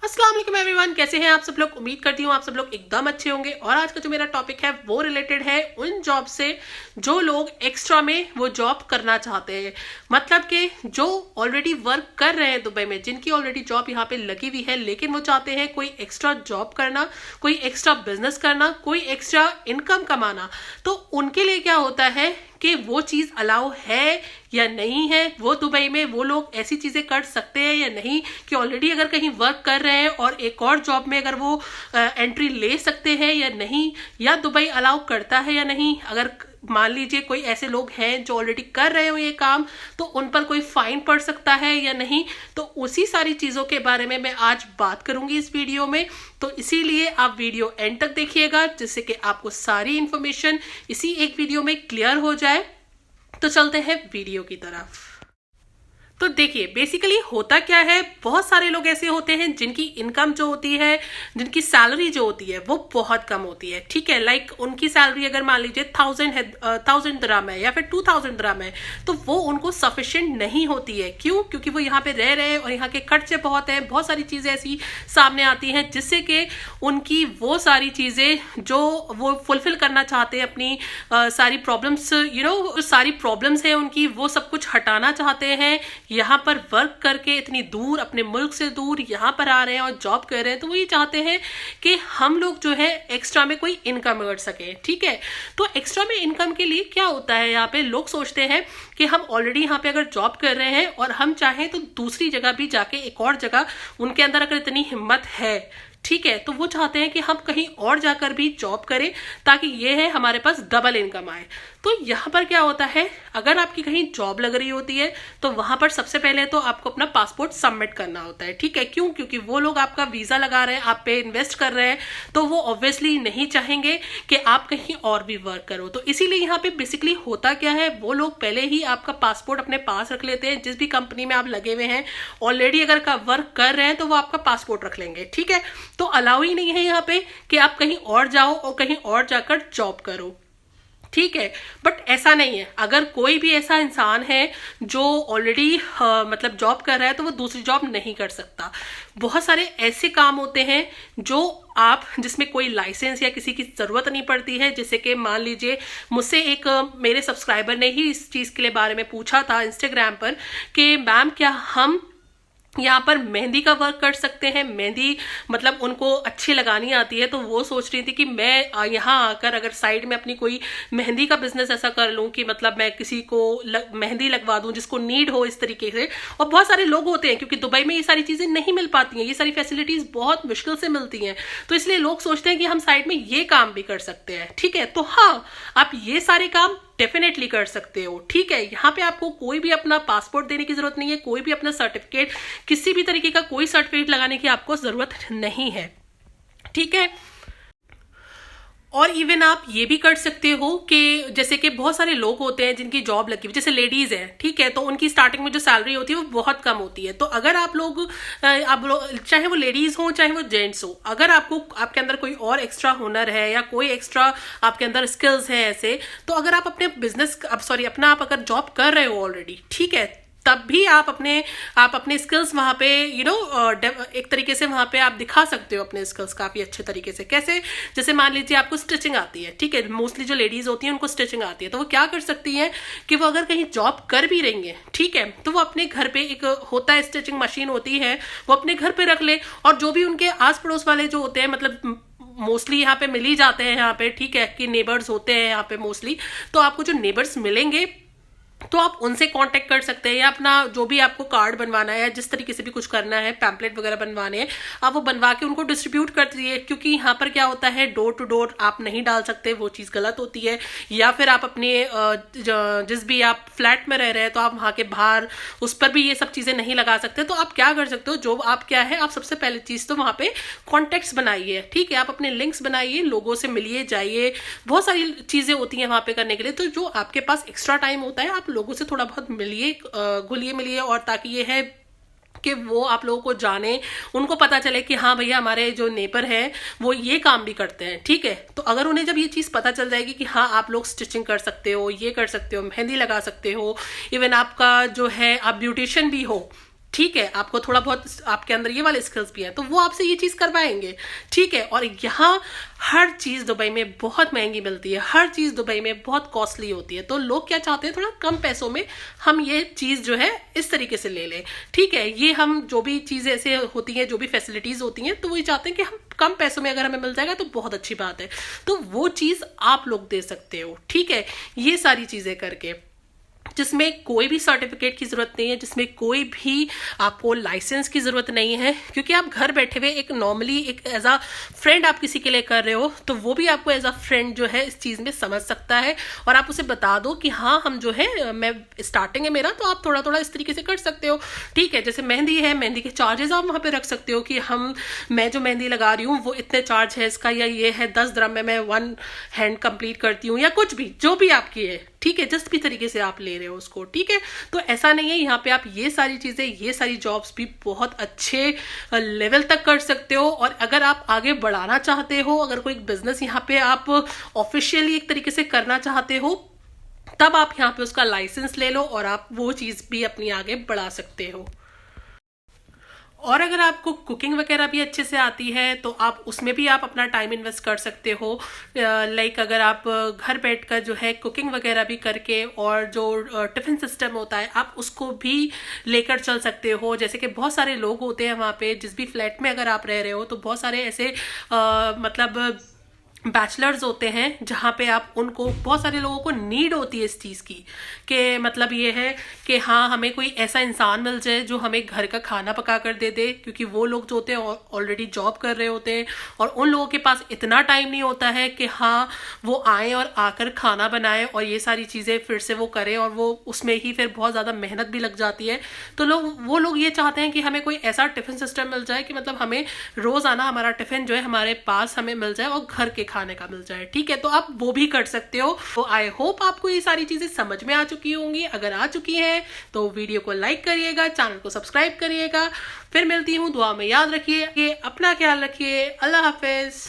अस्सलाम वालेकुम एवरीवन, कैसे हैं आप सब लोग। उम्मीद करती हूँ आप सब लोग एकदम अच्छे होंगे। और आज का जो मेरा टॉपिक है वो रिलेटेड है उन जॉब से जो लोग एक्स्ट्रा में वो जॉब करना चाहते हैं। मतलब कि जो ऑलरेडी वर्क कर रहे हैं दुबई में, जिनकी ऑलरेडी जॉब यहाँ पे लगी हुई है, लेकिन वो चाहते हैं कोई एक्स्ट्रा जॉब करना, कोई एक्स्ट्रा बिजनेस करना, कोई एक्स्ट्रा इनकम कमाना। तो उनके लिए क्या होता है कि वो चीज अलाउ है या नहीं है, वो दुबई में वो लोग ऐसी चीजें कर सकते हैं या नहीं, कि ऑलरेडी अगर कहीं वर्क कर रहे हैं और एक और जॉब में अगर वो एंट्री ले सकते हैं या नहीं, या दुबई अलाउ करता है या नहीं। अगर मान लीजिए कोई ऐसे लोग हैं जो ऑलरेडी कर रहे हो ये काम, तो उन पर कोई फाइन पड़ सकता है या नहीं। तो उसी सारी चीजों के बारे में मैं आज बात करूंगी इस वीडियो में। तो इसीलिए आप वीडियो एंड तक देखिएगा, जिससे कि आपको सारी इंफॉर्मेशन इसी एक वीडियो में क्लियर हो जाए। तो चलते हैं वीडियो की तरफ। तो देखिए बेसिकली होता क्या है, बहुत सारे लोग ऐसे होते हैं जिनकी इनकम जो होती है, जिनकी सैलरी जो होती है वो बहुत कम होती है। ठीक है, लाइक उनकी सैलरी अगर मान लीजिए 1000 दिरहम है या फिर 2000 दिरहम है, तो वो उनको सफिशिएंट नहीं होती है। क्यों? क्योंकि वो यहाँ पे रह रहे हैं और यहाँ के खर्चे बहुत हैं, बहुत सारी चीजें ऐसी सामने आती हैं जिससे कि उनकी वो सारी चीजें जो वो फुलफिल करना चाहते हैं, अपनी सारी प्रॉब्लम्स जो सारी प्रॉब्लम्स हैं उनकी, वो सब कुछ हटाना चाहते हैं। यहाँ पर वर्क करके इतनी दूर, अपने मुल्क से दूर यहाँ पर आ रहे हैं और जॉब कर रहे हैं, तो वो ये चाहते हैं कि हम लोग जो है एक्स्ट्रा में कोई इनकम कर सके। ठीक है, तो एक्स्ट्रा में इनकम के लिए क्या होता है, यहाँ पे लोग सोचते हैं कि हम ऑलरेडी यहाँ पे अगर जॉब कर रहे हैं और हम चाहें तो दूसरी जगह भी जाके, एक और जगह उनके अंदर अगर इतनी हिम्मत है, ठीक है, तो वो चाहते हैं कि हम कहीं और जाकर भी जॉब करें, ताकि ये है हमारे पास डबल इनकम आए। तो यहाँ पर क्या होता है, अगर आपकी कहीं जॉब लग रही होती है तो वहां पर सबसे पहले तो आपको अपना पासपोर्ट सबमिट करना होता है। ठीक है, क्यों? क्योंकि वो लोग आपका वीजा लगा रहे हैं, आप पे इन्वेस्ट कर रहे हैं, तो वो ऑब्वियसली नहीं चाहेंगे कि आप कहीं और भी वर्क करो। तो इसीलिए यहाँ पे बेसिकली होता क्या है, वो लोग पहले ही आपका पासपोर्ट अपने पास रख लेते हैं। जिस भी कंपनी में आप लगे हुए हैं ऑलरेडी अगर का वर्क कर रहे हैं, तो वो आपका पासपोर्ट रख लेंगे। ठीक है, तो अलाउ ही नहीं है यहाँ पे कि आप कहीं और जाओ और कहीं और जाकर जॉब करो। ठीक है, बट ऐसा नहीं है। अगर कोई भी ऐसा इंसान है जो ऑलरेडी मतलब जॉब कर रहा है, तो वो दूसरी जॉब नहीं कर सकता। बहुत सारे ऐसे काम होते हैं जो आप, जिसमें कोई लाइसेंस या किसी की जरूरत नहीं पड़ती है। जैसे कि मान लीजिए मुझसे एक मेरे सब्सक्राइबर ने ही इस चीज के बारे में पूछा था इंस्टाग्राम पर कि मैम क्या हम यहाँ पर मेहंदी का वर्क कर सकते हैं। मेहंदी मतलब उनको अच्छी लगानी आती है, तो वो सोच रही थी कि मैं यहाँ आकर अगर साइड में अपनी कोई मेहंदी का बिजनेस ऐसा कर लूँ कि मतलब मैं किसी को मेहंदी लगवा दूँ जिसको नीड हो इस तरीके से। और बहुत सारे लोग होते हैं, क्योंकि दुबई में ये सारी चीजें नहीं मिल पाती हैं, ये सारी फैसिलिटीज बहुत मुश्किल से मिलती हैं, तो इसलिए लोग सोचते हैं कि हम साइड में ये काम भी कर सकते हैं। ठीक है, तो हाँ, आप ये सारे काम डेफिनेटली कर सकते हो। ठीक है, यहाँ पे आपको कोई भी अपना पासपोर्ट देने की जरूरत नहीं है, कोई भी अपना सर्टिफिकेट, किसी भी तरीके का कोई सर्टिफिकेट लगाने की आपको जरूरत नहीं है। ठीक है, और इवन आप ये भी कर सकते हो कि जैसे कि बहुत सारे लोग होते हैं जिनकी जॉब लगी हुई, जैसे लेडीज है, ठीक है, तो उनकी स्टार्टिंग में जो सैलरी होती है वो बहुत कम होती है। तो अगर आप लोग चाहे वो लेडीज हो चाहे वो जेंट्स हो, अगर आपको आपके अंदर कोई और एक्स्ट्रा हुनर है या कोई एक्स्ट्रा आपके अंदर स्किल्स है ऐसे, तो अगर आप अपने बिजनेस अपना आप अगर जॉब कर रहे हो ऑलरेडी, ठीक है, तब भी आप अपने स्किल्स वहां पे एक तरीके से वहां पे आप दिखा सकते हो अपने स्किल्स काफी अच्छे तरीके से। कैसे? जैसे मान लीजिए आपको स्टिचिंग आती है, ठीक है, मोस्टली जो लेडीज होती हैं उनको स्टिचिंग आती है, तो वो क्या कर सकती हैं कि वो अगर कहीं जॉब कर भी रही हैं, ठीक है, तो वो अपने घर पे, एक होता है स्टिचिंग मशीन होती है, वो अपने घर पे रख ले, और जो भी उनके आस पड़ोस वाले जो होते हैं, मतलब मोस्टली यहाँ पे मिल ही जाते हैं यहाँ पे, ठीक है, कि नेबर्स होते हैं यहाँ पे मोस्टली, तो आपको जो नेबर्स मिलेंगे तो आप उनसे कांटेक्ट कर सकते हैं, या अपना जो भी आपको कार्ड बनवाना है, जिस तरीके से भी कुछ करना है, पैम्पलेट वगैरह बनवाने हैं, आप वो बनवा के उनको डिस्ट्रीब्यूट कर दीजिए। क्योंकि यहाँ पर क्या होता है, डोर टू डोर आप नहीं डाल सकते, वो चीज़ गलत होती है। या फिर आप अपने जिस भी आप फ्लैट में रह रहे हैं, तो आप वहाँ के बाहर उस पर भी ये सब चीज़ें नहीं लगा सकते। तो आप क्या कर सकते हो, जो आप क्या है, आप सबसे पहले चीज़ तो वहाँ पे कॉन्टेक्ट्स बनाइए। ठीक है, आप अपने लिंक्स बनाइए, लोगों से मिलिए, जाइए, बहुत सारी चीज़ें होती हैं वहाँ पे करने के लिए। तो जो आपके पास एक्स्ट्रा टाइम होता है, आप लोगों से थोड़ा बहुत मिलिए, घुलिए मिलिए, और ताकि ये है कि वो आप लोगों को जाने, उनको पता चले कि हाँ भैया हमारे जो नेबर है वो ये काम भी करते हैं। ठीक है, तो अगर उन्हें जब ये चीज़ पता चल जाएगी कि हाँ आप लोग स्टिचिंग कर सकते हो, ये कर सकते हो, मेहंदी लगा सकते हो, इवन आपका जो है आप ब्यूटिशियन भी हो, ठीक है, आपको थोड़ा बहुत आपके अंदर ये वाले स्किल्स भी हैं तो वो आपसे ये चीज करवाएंगे। ठीक है, और यहाँ हर चीज दुबई में बहुत महंगी मिलती है, हर चीज दुबई में बहुत कॉस्टली होती है, तो लोग क्या चाहते हैं थोड़ा कम पैसों में हम ये चीज जो है इस तरीके से ले लें। ठीक है, ये हम जो भी चीजें ऐसे होती हैं, जो भी फैसिलिटीज होती हैं, तो वो ये चाहते हैं कि हम कम पैसों में अगर हमें मिल जाएगा तो बहुत अच्छी बात है, तो वो चीज आप लोग दे सकते हो। ठीक है, ये सारी चीजें करके, जिसमें कोई भी सर्टिफिकेट की जरूरत नहीं है, जिसमें कोई भी आपको लाइसेंस की जरूरत नहीं है, क्योंकि आप घर बैठे हुए एक नॉर्मली एक एज अ फ्रेंड आप किसी के लिए कर रहे हो, तो वो भी आपको एज अ फ्रेंड जो है इस चीज में समझ सकता है, और आप उसे बता दो कि हाँ हम जो है मैं स्टार्टिंग है मेरा, तो आप थोड़ा थोड़ा इस तरीके से कर सकते हो। ठीक है, जैसे मेहंदी है, मेहंदी के चार्जेस आप वहां पे रख सकते हो कि मैं जो मेहंदी लगा रही हूँ वो इतने चार्ज है इसका, या ये है 10 दिरहम में मैं 1 हैंड कंप्लीट करती हूँ, या कुछ भी जो भी आपकी है। ठीक है, जिस भी तरीके से आप ले रहे हो उसको। ठीक है, तो ऐसा नहीं है, यहाँ पे आप ये सारी चीजें, ये सारी जॉब्स भी बहुत अच्छे लेवल तक कर सकते हो। और अगर आप आगे बढ़ाना चाहते हो, अगर कोई बिजनेस यहाँ पे आप ऑफिशियली एक तरीके से करना चाहते हो, तब आप यहाँ पे उसका लाइसेंस ले लो और आप वो चीज भी अपनी आगे बढ़ा सकते हो। और अगर आपको कुकिंग वगैरह भी अच्छे से आती है तो आप उसमें भी आप अपना टाइम इन्वेस्ट कर सकते हो। लाइक अगर आप घर बैठकर जो है कुकिंग वगैरह भी करके, और जो टिफिन सिस्टम होता है आप उसको भी लेकर चल सकते हो। जैसे कि बहुत सारे लोग होते हैं वहाँ पे, जिस भी फ्लैट में अगर आप रह रहे हो, तो बहुत सारे ऐसे मतलब बैचलर्स होते हैं जहाँ पे आप उनको, बहुत सारे लोगों को नीड होती है इस चीज़ की, कि मतलब ये है कि हाँ हमें कोई ऐसा इंसान मिल जाए जो हमें घर का खाना पका कर दे दे, क्योंकि वो लोग जो होते हैं ऑलरेडी जॉब कर रहे होते हैं, और उन लोगों के पास इतना टाइम नहीं होता है कि हाँ वो आए और आकर खाना बनाए और ये सारी चीज़ें फिर से वो करें, और वो उसमें ही फिर बहुत ज़्यादा मेहनत भी लग जाती है। तो वो लोग ये चाहते हैं कि हमें कोई ऐसा टिफिन सिस्टम मिल जाए कि मतलब हमें रोज़ाना हमारा टिफिन जो है हमारे पास हमें मिल जाए और घर के खाने का मिल जाए। ठीक है, तो आप वो भी कर सकते हो। तो आई होप आपको ये सारी चीजें समझ में आ चुकी होंगी। अगर आ चुकी हैं तो वीडियो को लाइक करिएगा, चैनल को सब्सक्राइब करिएगा। फिर मिलती हूँ, दुआ में याद रखिए, अपना ख्याल रखिए। अल्लाह हाफिज।